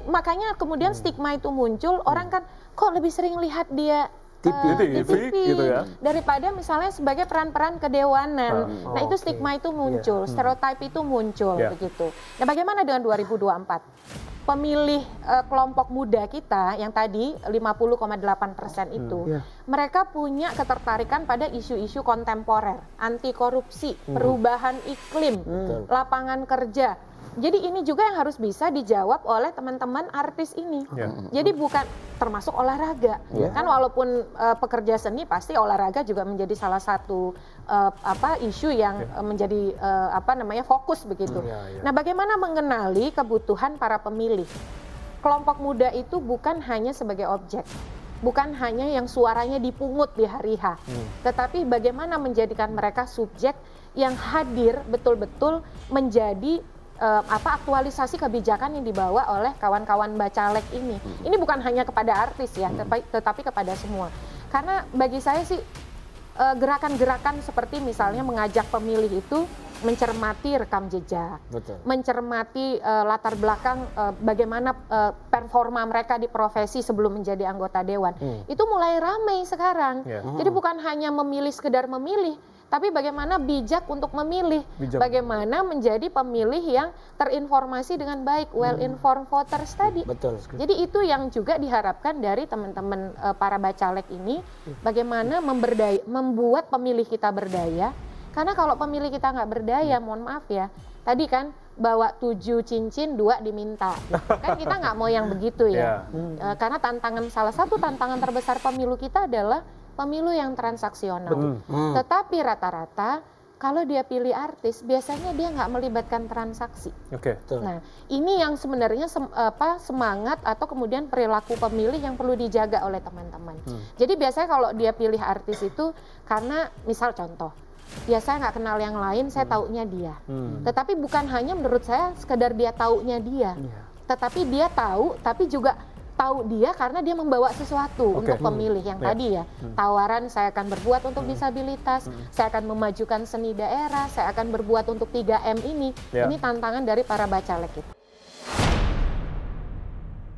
Makanya kemudian stigma itu muncul, orang kan kok lebih sering lihat dia TV di TV gitu ya. daripada misalnya sebagai peran-peran kedewanan. Nah itu stigma itu muncul, stereotip itu muncul begitu. Nah bagaimana dengan 2024? Pemilih kelompok muda kita yang tadi 50,8% itu, mereka punya ketertarikan pada isu-isu kontemporer, anti korupsi, perubahan iklim, lapangan kerja. Jadi ini juga yang harus bisa dijawab oleh teman-teman artis ini. Jadi bukan termasuk olahraga. Kan walaupun pekerja seni pasti olahraga juga menjadi salah satu isu yang menjadi fokus begitu. Nah, bagaimana mengenali kebutuhan para pemilih? Kelompok muda itu bukan hanya sebagai objek. Bukan hanya yang suaranya dipungut di hari H. Tetapi bagaimana menjadikan mereka subjek yang hadir betul-betul menjadi aktualisasi kebijakan yang dibawa oleh kawan-kawan bacalek ini. Ini bukan hanya kepada artis ya, tetapi kepada semua. Karena bagi saya sih gerakan-gerakan seperti misalnya mengajak pemilih itu mencermati rekam jejak, mencermati latar belakang bagaimana performa mereka di profesi sebelum menjadi anggota dewan. Itu mulai ramai sekarang. Jadi bukan hanya memilih sekedar memilih, tapi bagaimana bijak untuk memilih, bagaimana menjadi pemilih yang terinformasi dengan baik, well-informed voters tadi. Jadi itu yang juga diharapkan dari teman-teman para bacalek ini, bagaimana membuat pemilih kita berdaya. Karena kalau pemilih kita nggak berdaya, mohon maaf ya, tadi kan bawa 7 cincin, 2 diminta. Kan kita nggak mau yang begitu ya. Karena salah satu tantangan terbesar pemilu kita adalah pemilu yang transaksional. Tetapi rata-rata kalau dia pilih artis, biasanya dia nggak melibatkan transaksi. Nah, ini yang sebenarnya semangat atau kemudian perilaku pemilih yang perlu dijaga oleh teman-teman. Jadi biasanya kalau dia pilih artis itu karena misal contoh, ya saya nggak kenal yang lain, saya taunya dia. Tetapi bukan hanya menurut saya sekedar dia taunya dia, tetapi dia tahu, tapi juga tahu dia karena dia membawa sesuatu untuk pemilih yang tadi ya. Tawaran saya akan berbuat untuk disabilitas, saya akan memajukan seni daerah, saya akan berbuat untuk 3M ini. Ini tantangan dari para bacalek itu.